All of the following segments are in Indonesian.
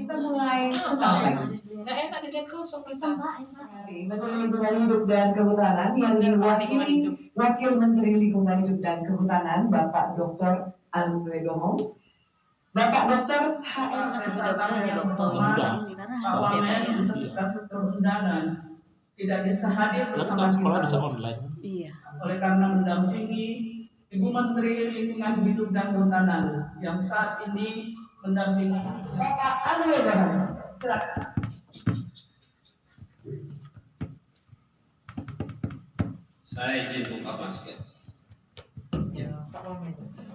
Kita mulai sesaat lagi. Nggak enak di kosong kita. Menteri Lingkungan Hidup dan Kehutanan yang diwakili Wakil Menteri Lingkungan Hidup dan Kehutanan Bapak Dr. Alwedomo, Bapak Dr. HR beserta undangan tidak bisa hadir bersama sekolah bisa kita. online. Iya. Oleh karena mendampingi Ibu Menteri Lingkungan Hidup dan Kehutanan yang saat ini mendampingi Bapak Alwedomo. Silakan. Saya izin buka masker.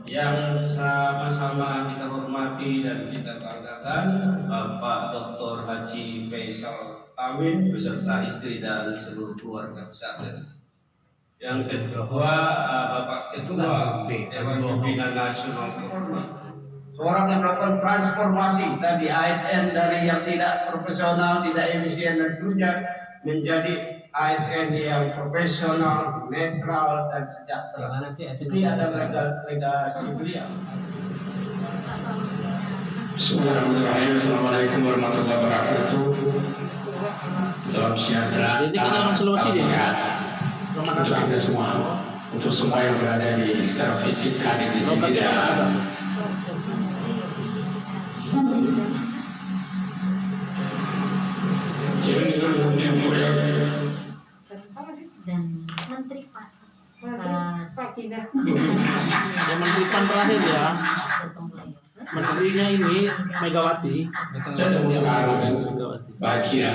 Yang sama-sama kita hormati dan kita banggakan Bapak Dr. Haji Faisal Amin beserta istri dan seluruh keluarga besar. Yang kedua Bapak Ketua Dewan Pimpinan Nasional seorang yang melakukan transformasi dari ASN dari yang tidak profesional, tidak efisien dan seterusnya menjadi ASN yang profesional, netral dan sejahtera. Ini ada legasi beliau. Bismillahirrahmanirrahim. Assalamualaikum warahmatullahi wabarakatuh. Salam sejahtera. Ini kan orang Sulawesi dia. Untuk kita semua, untuk semua yang berada di secara fisik hadir di sini dan dan Menteri Yang Menteri Pan terakhir ya. Menterinya ini Megawati. Megawati. bahagia.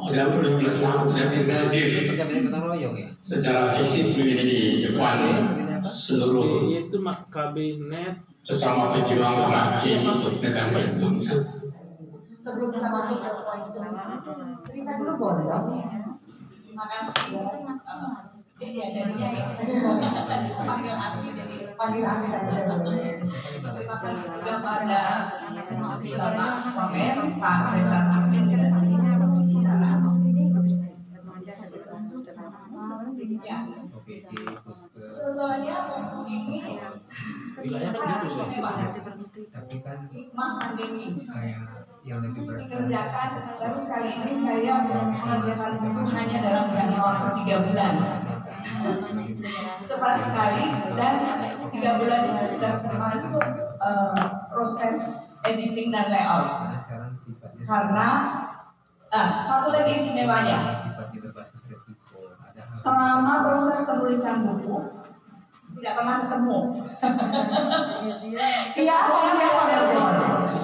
Sudah 12 tahun saya tinggal di secara fisik begini di depan seluruh Itu kabinet sesama pejuang laki untuk negara dan bangsa. Sebelum kita masuk ke poin itu, cerita dulu boleh dong? Terima kasih. Iya, jadinya ya. Panggil Aki, jadi panggil Aki saja. Terima kasih juga pada Bapak Wamen, Pak Faisal Amin, dan ya. Sebetulnya ini wilayah kan gitu hikmah pandemi dikerjakan, baru sekali ini saya mengerjakan itu hanya dalam jangka waktu 3 bulan. Cepat sekali, dan 3 bulan itu sudah termasuk proses editing dan layout. Karena satu lagi istimewanya, selama proses penulisan buku tidak pernah ketemu. Iya, orang yang telepon,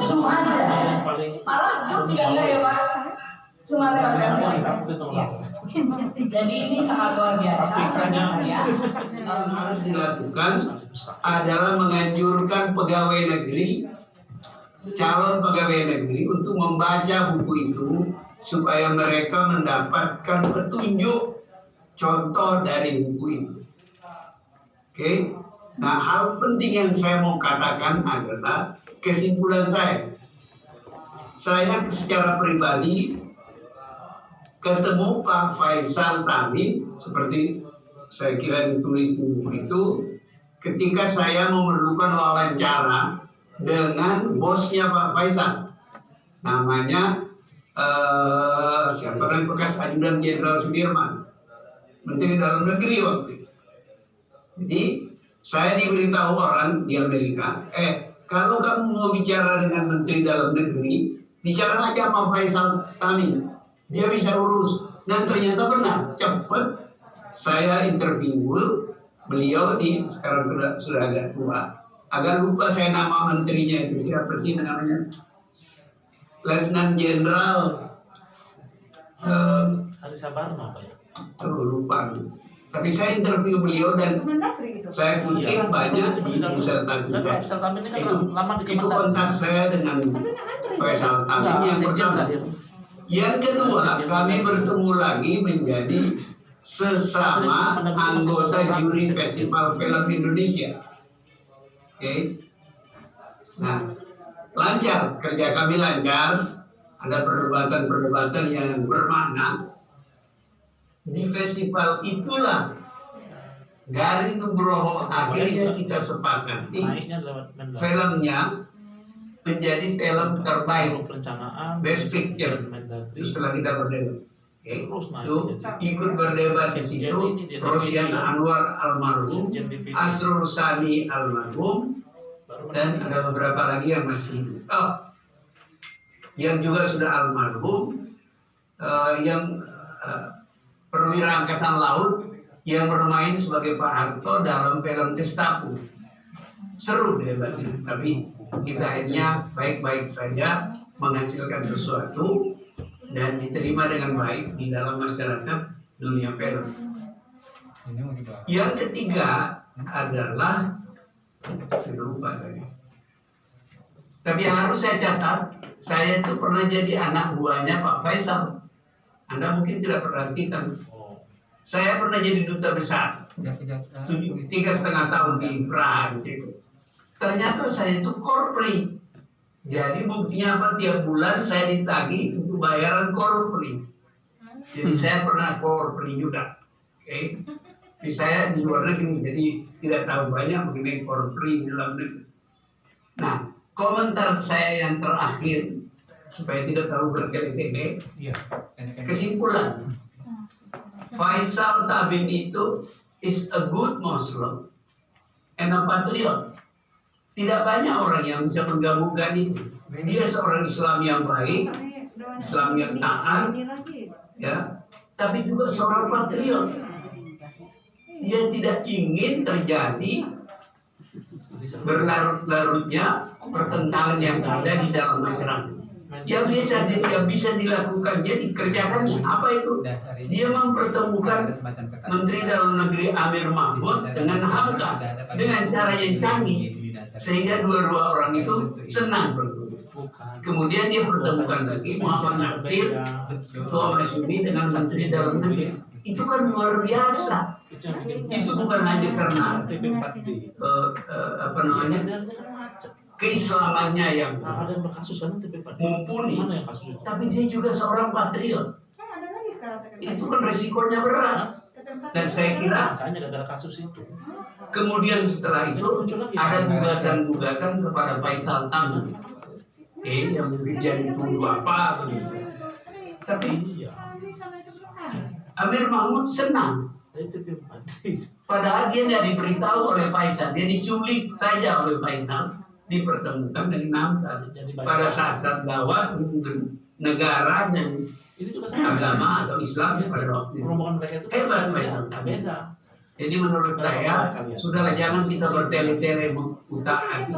Zoom aja. Malah Zoom juga enggak ya Pak, cuma lewat telepon. Ya. Jadi ini sangat luar biasa bagi saya. Yang harus dilakukan adalah menganjurkan pegawai negeri, calon pegawai negeri untuk membaca buku itu supaya mereka mendapatkan petunjuk contoh dari buku itu. Oke, nah hal penting yang saya mau katakan adalah kesimpulan saya. Saya secara pribadi ketemu Pak Faisal Amin seperti saya kira ditulis di buku itu ketika saya memerlukan wawancara dengan bosnya Pak Faisal, namanya siapa namanya bekas ajudan Jenderal Sudirman, Menteri Dalam Negeri waktu itu. Jadi saya diberitahu orang di Amerika, kalau kamu mau bicara dengan Menteri Dalam Negeri, bicara aja sama Faisal Amin, dia bisa urus. Dan ternyata benar, cepat saya interview beliau sekarang sudah agak tua. Agak lupa saya nama menterinya itu, siapa sih namanya? Letnan Jenderal Hari Sabarno apa ya? Lupa. Tapi saya interview beliau dan saya kutip banyak di disertasi saya. Itu kontak saya dengan Faisal Amin yang pertama. Yang kedua, kami bertemu lagi menjadi sesama anggota juri Festival Film Indonesia. Oke. Nah, lancar, kerja kami lancar. Ada perdebatan-perdebatan yang bermakna. Di festival itulah dari Nugroho akhirnya kita sepakati filmnya menjadi film terbaik Untuk perencanaan, Best Picture. Mendagri, setelah kita berdebat. Oke. terus naik Itu jadi ikut berdebat di Sekjen situ ini dia Rosyan dipilih. Anwar almarhum, Sekjen dipilih. Asrul Sani almarhum, baru dan menang. ada beberapa lagi yang masih hidup. Oh, yang juga sudah almarhum, yang perwira angkatan laut yang bermain sebagai Pak Harto dalam film Gestapo. Seru debatnya, tapi kita akhirnya baik-baik saja menghasilkan sesuatu dan diterima dengan baik di dalam masyarakat dunia film. Yang ketiga adalah lupa tadi. Tapi yang harus saya catat, saya itu pernah jadi anak buahnya Pak Faisal. Anda mungkin tidak perhatikan. Oh, Saya pernah jadi duta besar 3,5 tahun di Praha, di Ceko. Ternyata saya itu korpri. Jadi buktinya apa? Tiap bulan saya ditagih untuk bayaran korpri. Jadi saya pernah korpri juga. Oke. Tapi saya di luar negeri, jadi tidak tahu banyak mengenai korpri di dalam negeri. Nah, komentar saya yang terakhir supaya tidak terlalu bertele-tele. Kesimpulan, Faisal Tabin itu is a good Muslim and a patriot. Tidak banyak orang yang bisa menggabungkan itu. Dia seorang Islam yang baik, Islam yang taat, ya, tapi juga seorang patriot. Dia tidak ingin terjadi berlarut-larutnya pertentangan yang ada di dalam masyarakat. Yang bisa dilakukannya, dikerjakannya. Apa itu? Dia mempertemukan Menteri Dalam Negeri Amir Mahmud dengan Hamka dengan cara yang canggih, sehingga dua-dua orang itu senang berdua. Kemudian dia pertemukan lagi Muhammad Nasir, Ketua Masyumi dengan Menteri Dalam Negeri. Itu kan luar biasa. Itu bukan hanya karena apa namanya, keislamannya yang ada yang berkasus kan mumpuni, mana yang kasus itu? tapi dia juga seorang patriot. Itu kan resikonya berat. Dan saya kira Makanya gara-gara kasus itu. kemudian setelah itu ada gugatan-gugatan kepada Faisal Tabin, yang mungkin dia dituduh apa begitu. Tapi Iya. Amir Mahmud senang. Padahal dia tidak diberitahu oleh Faisal, dia diculik saja oleh Faisal, dipertemukan dengan Hamka. Pada saat gawat hubungan negara dan Ini juga sama. agama atau Islam pada waktu itu. Rombongan mereka itu Hebat Faisal. beda. Jadi menurut saya, sudahlah jangan kita bertele-tele utak itu.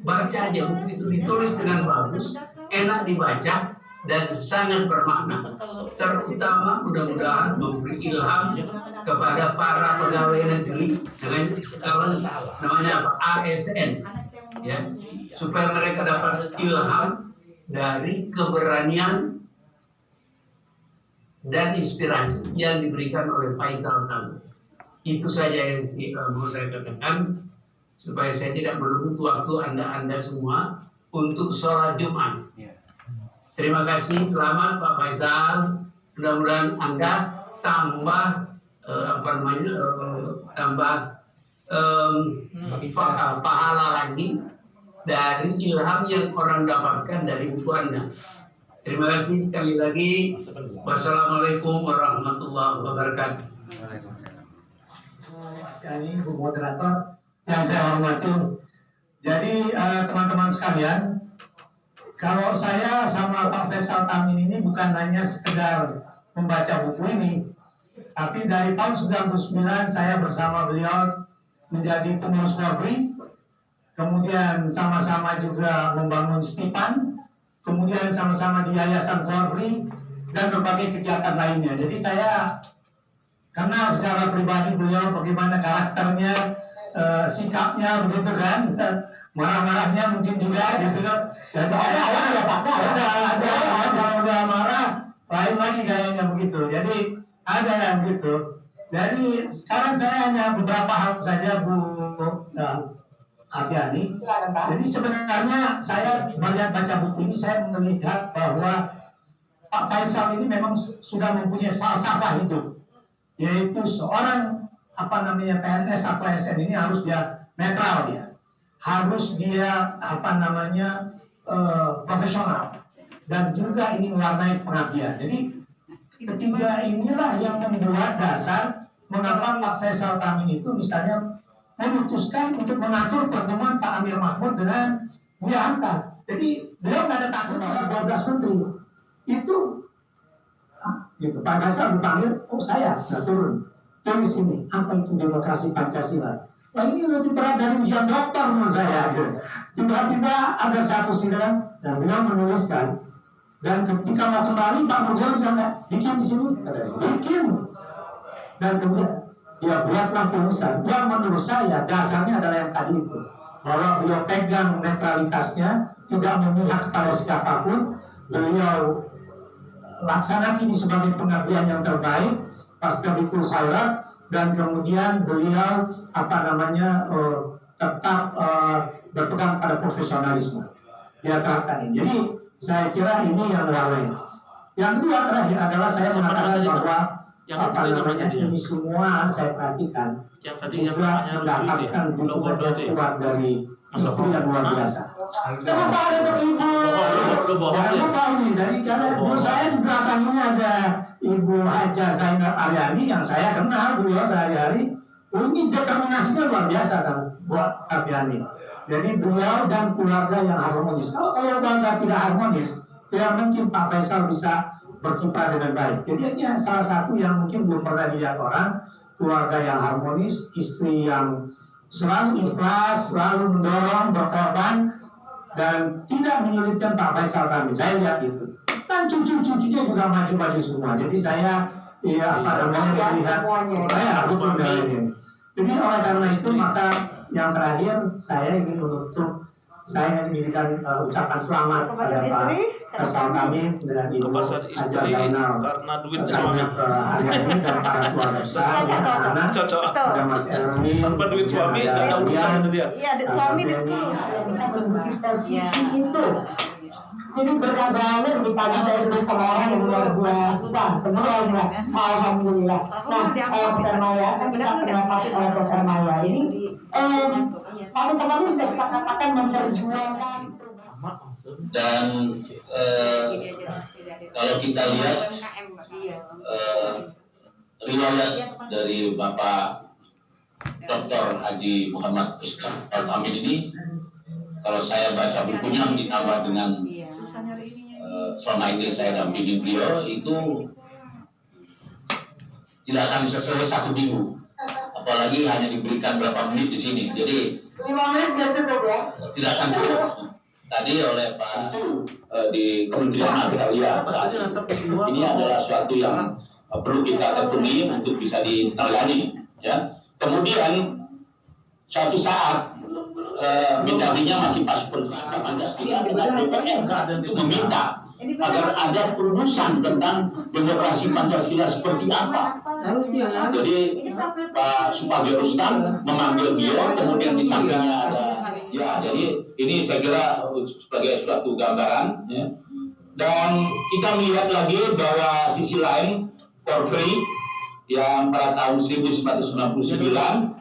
Baca aja buku itu, ditulis dengan bagus, enak dibaca, dan sangat bermakna. Terutama mudah-mudahan memberi ilham kepada para pegawai negeri dengan sekarang namanya apa? ASN, ya, supaya mereka dapat ilham dari keberanian dan inspirasi yang diberikan oleh Faisal Tabin. Itu saja yang mau saya katakan supaya saya tidak merebut waktu Anda semua untuk sholat Jumat. Terima kasih, selamat Pak Faisal. Mudah-mudahan Anda tambah pahala lagi dari ilham yang orang dapatkan dari buku Anda. Terima kasih sekali lagi. Wassalamualaikum warahmatullahi wabarakatuh. Ini Bu Moderator yang saya hormati. Jadi teman-teman sekalian, kalau saya sama Pak Faisal Tabin ini bukan hanya sekedar membaca buku ini, tapi dari tahun 99 saya bersama beliau menjadi pengurus Korpri, kemudian sama-sama juga membangun Stipan, kemudian sama-sama di Yayasan Korpri dan berbagai kegiatan lainnya. Jadi saya kenal secara pribadi beliau, bagaimana karakternya, sikapnya begitu kan. Marah-marahnya mungkin juga gitu kan. Jadi saya ada marah, lain lagi kayaknya begitu. Jadi ada yang begitu. Jadi sekarang saya hanya beberapa hal saja Bu Afiani. Jadi sebenarnya saya melihat baca buku ini, saya melihat bahwa Pak Faisal ini memang sudah mempunyai falsafah hidup, yaitu seorang PNS atau ASN ini harus dia netral ya. harus dia profesional dan juga ini mewarnai pengabdian. Jadi ketiga inilah yang membuat dasar mengapa Pak Faisal Tamin itu misalnya memutuskan untuk mengatur pertemuan Pak Amir Mahmud dengan Buya Hamka. Jadi beliau nggak ada takut oleh 12 menteri itu. Gitu. Pak Faisal dipanggil, saya nggak turun. Tulis ini, apa itu demokrasi Pancasila? Nah ini lebih berat dari ujian dokter menurut saya. Gitu. Tiba-tiba ada satu sidang dan beliau menuliskan. Dan ketika mau kembali Pak Mudiono bilang, bikin di sini, bikin. Dan kemudian dia buatlah tulisan yang menurut saya dasarnya adalah yang tadi itu, bahwa beliau pegang netralitasnya, tidak memihak kepada siapapun, beliau laksanakan ini sebagai pengabdian yang terbaik, pastabikul khairat, dan kemudian beliau tetap berpegang pada profesionalisme. Dia terapkan ini. Jadi saya kira ini yang lain. Yang kedua terakhir adalah saya mengatakan bahwa ini semua saya perhatikan juga mendapatkan dukungan yang kuat dari istri yang luar biasa. Jangan lupa ada ibu. Jangan lupa ini dari menurut saya juga akan ini ada Ibu Haja Zainab Aryani yang saya kenal beliau sehari-hari. Ini determinasinya luar biasa kan buat Aryani. Jadi beliau dan keluarga yang harmonis. Kalau keluarga tidak harmonis, tidak mungkin Pak Faisal bisa berkiprah dengan baik. Jadi ini salah satu yang mungkin belum pernah dilihat orang, keluarga yang harmonis, istri yang selalu ikhlas, selalu mendorong, berkorban, dan tidak menyulitkan Pak Faisal kami. Saya lihat itu. Dan cucu-cucunya juga maju-maju semua. Jadi saya melihat dukung dari ini. Jadi oleh karena itu maka yang terakhir saya ingin menutup. Saya ingin memberikan ucapan selamat kepada Pak Faisal Tamin dan Ibu Haja Zainal Aryani dan para keluarga besar, anak-anak, ada Mas Erwin, ada Uyan, suami bisa menduduki posisi itu. Jadi berkah banget di pagi saya ketemu sama orang yang luar biasa semuanya, alhamdulillah. Nah, Dr. Maya, saya minta pendapat Dr. Maya ini. Pak Faisal Tamin bisa kita katakan memperjuangkan dan kalau kita lihat riwayat dari Bapak Dr. Haji Muhammad Ishaq Al-Tamin ini, kalau saya baca bukunya ditambah dengan selama ini saya dampingi beliau, itu tidak akan bisa selesai 1 minggu, apalagi hanya diberikan berapa menit di sini. Jadi 5 menit nggak cukup ya? Tidak akan cukup. Tadi oleh Pak di Kementerian Agraria saat ini adalah suatu yang perlu kita tekuni untuk bisa ditangani. Ya. Kemudian suatu saat Mendagrinya masih Pak Super Pancasila dengan DPR untuk meminta agar ada perumusan tentang demokrasi Pancasila seperti apa. Jadi Pak Supagio Rustam memanggil beliau, kemudian di sampingnya ada, ya jadi ini saya kira sebagai suatu gambaran. Ya. Dan kita melihat lagi bahwa sisi lain Porfiri yang pada tahun 1999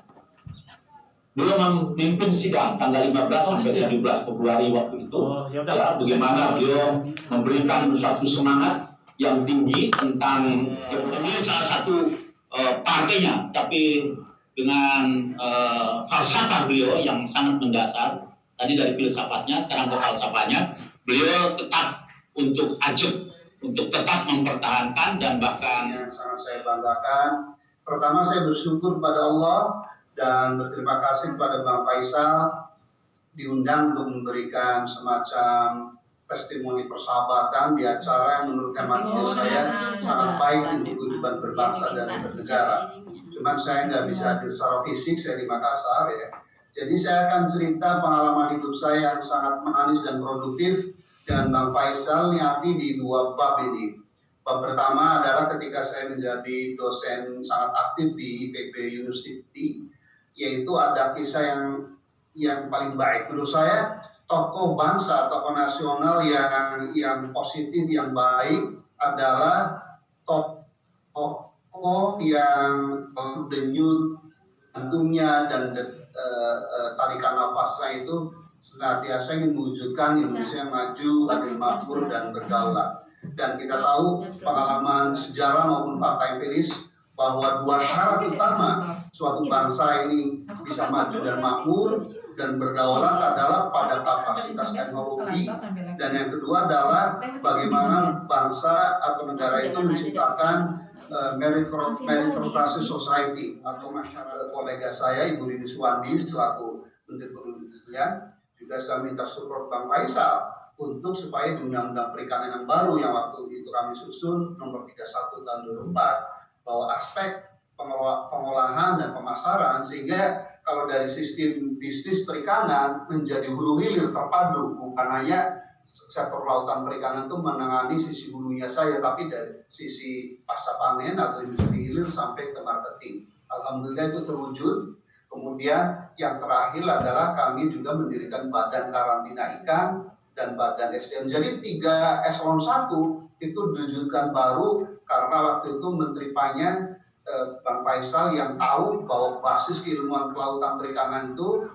beliau memimpin sidang tanggal 15 sampai 17 Februari waktu itu. Ya, bagaimana beliau memberikan suatu semangat yang tinggi tentang ini salah satu partainya, tapi dengan falsafah beliau yang sangat mendasar. Tadi dari filsafatnya, sekarang ke falsafahnya, beliau tetap untuk ajak, untuk tetap mempertahankan dan bahkan yang sangat saya banggakan. Pertama saya bersyukur pada Allah dan berterima kasih kepada Bang Faisal diundang untuk memberikan semacam testimoni persahabatan di acara yang menurut hemat saya sangat baik untuk kehidupan berbangsa dan bernegara. Cuman saya nggak bisa hadir secara fisik, saya di Makassar ya. Jadi saya akan cerita pengalaman hidup saya yang sangat manis dan produktif dengan Bang Faisal Niafi di 2 bab ini. Bab pertama adalah ketika saya menjadi dosen sangat aktif di IPB University, yaitu ada kisah yang paling baik menurut saya. Tokoh bangsa, tokoh nasional yang positif, yang baik adalah tokoh yang denyut jantungnya dan tarikan nafasnya itu senantiasa ingin mewujudkan Indonesia yang maju, adil, makmur, dan berdaulat. Dan kita tahu pengalaman sejarah maupun fakta empiris bahwa dua syarat utama suatu bangsa ini bisa maju dan makmur dan berdaulat adalah pada kapasitas teknologi, dan yang kedua adalah bagaimana bangsa atau negara itu menciptakan meritocracy society atau masyarakat. Kolega saya Ibu Rini Suwandi selaku Menteri Perindustrian juga saya minta support Bang Faisal untuk supaya di Undang-Undang Perikanan yang baru yang waktu itu kami susun nomor 31 tahun 2004 bahwa aspek pengolahan dan pemasaran, sehingga kalau dari sistem bisnis perikanan menjadi hulu hilir terpadu, bukan hanya sektor lautan perikanan itu menangani sisi hulunya saya, tapi dari sisi pasca panen atau industri hilir sampai ke marketing. Alhamdulillah itu terwujud. Kemudian yang terakhir adalah kami juga mendirikan badan karantina ikan dan badan SDM. Jadi 3 eselon 1 itu diwujudkan baru karena waktu itu Menteri Panya Bang Faisal yang tahu bahwa basis keilmuan kelautan perikanan itu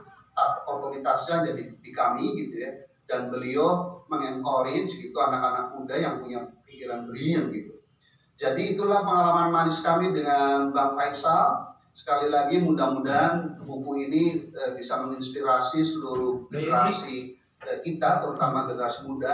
otoritasnya jadi di kami gitu ya, dan beliau mengencourage gitu anak-anak muda yang punya pikiran brilian gitu. Jadi itulah pengalaman manis kami dengan Bang Faisal. Sekali lagi mudah-mudahan buku ini bisa menginspirasi seluruh generasi kita, terutama generasi muda.